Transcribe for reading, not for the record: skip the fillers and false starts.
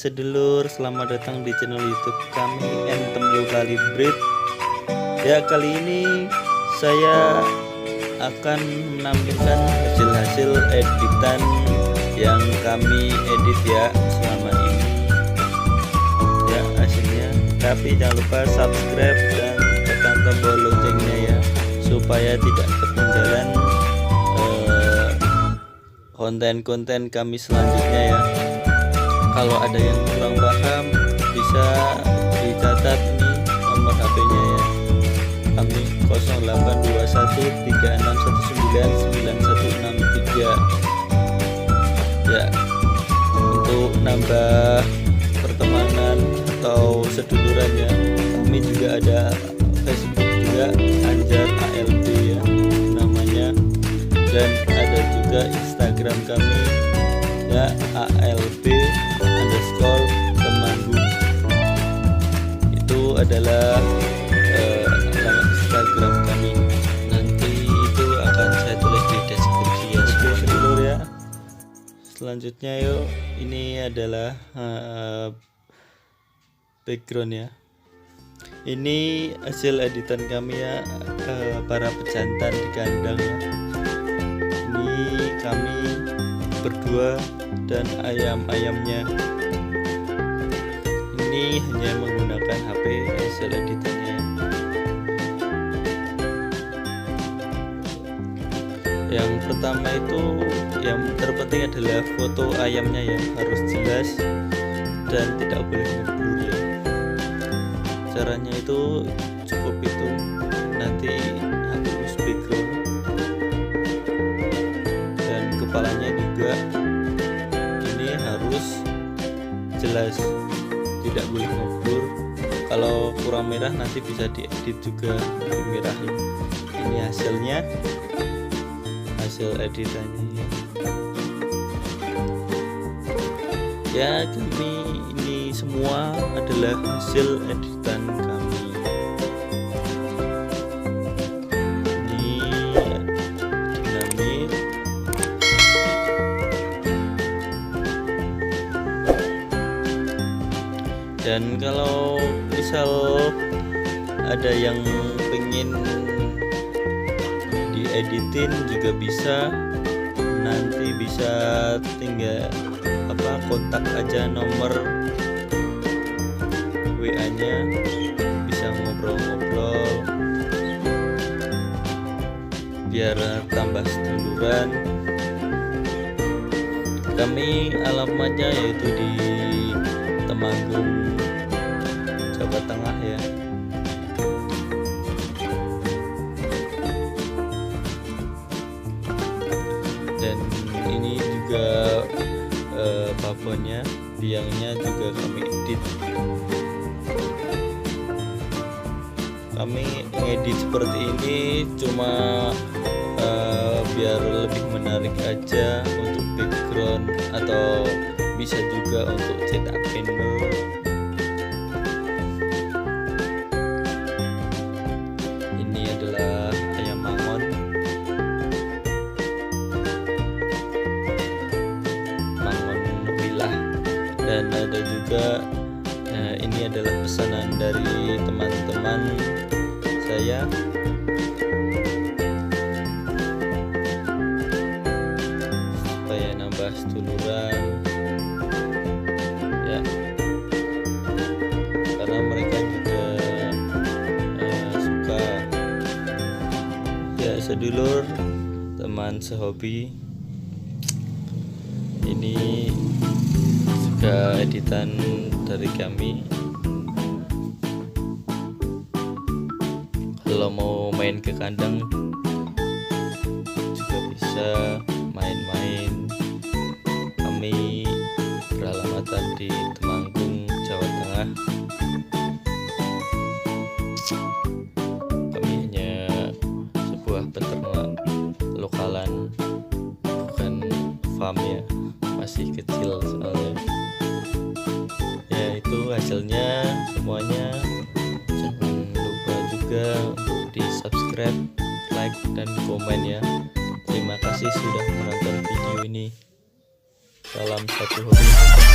sedulur, selamat datang di channel YouTube kami Anthem Low Calibrate. Ya, kali ini saya akan menampilkan hasil-hasil editan yang kami edit ya selama ini. Ya, hasilnya. Tapi jangan lupa subscribe dan tekan tombol loncengnya ya, supaya tidak ketinggalan konten-konten kami selanjutnya ya. Kalau ada yang kurang paham bisa dicatat ini nomor HP-nya ya. Kami 0821319963 ya. Untuk nambah pertemanan atau sedulurannya, kami juga ada Facebook juga, Anjar ALB ya namanya, dan ada juga Instagram kami ya, ALB_Temanggung. Itu adalah alamat Instagram kami. Nanti itu akan saya tulis di deskripsi ya sedulur ya. Selanjutnya yuk, ini adalah background ya. Ini hasil editan kami ya, para pejantan di kandang ya. Ini kami berdua dan ayam-ayamnya. Ini hanya menggunakan HP hasil editannya. Yang pertama itu yang terpenting adalah foto ayamnya ya, harus jelas dan tidak boleh ngeblur ya. Caranya itu cukup itu, nanti hapus background dan kepalanya juga ini harus jelas, tidak boleh ngeblur. Kalau kurang merah nanti bisa diedit juga, dimerahin. Ini hasilnya, hasil editannya ya. Kami ini semua adalah hasil editan kami. Ini dinamik, dan kalau misal ada yang pengen dieditin juga bisa, nanti bisa tinggal kontak aja nomor WA nya, bisa ngobrol-ngobrol biar tambah seduluran. Kami alamatnya yaitu di Temanggung, Jawa Tengah ya. Dan ini juga babonnya, biangnya juga kami edit. Kami ngedit seperti ini cuma biar lebih menarik aja untuk background, atau bisa juga untuk cetak panel. Ini adalah ayam mangon, dan ada juga ini adalah pesanan dari teman-teman saya. Supaya nambah seduluran ya, karena mereka juga suka ya. Sedulur, teman sehobi, ini juga editan dari kami. Kalau mau main ke kandang juga bisa main-main. Kami beralamatkan di Temanggung, Jawa Tengah. Kami hanya sebuah peternak lokalan, bukan farm ya, masih kecil soalnya. Ya, itu hasilnya semuanya. Jangan lupa juga untuk di subscribe, like, dan komen ya. Terima kasih sudah menonton video ini. Salam satu hobi.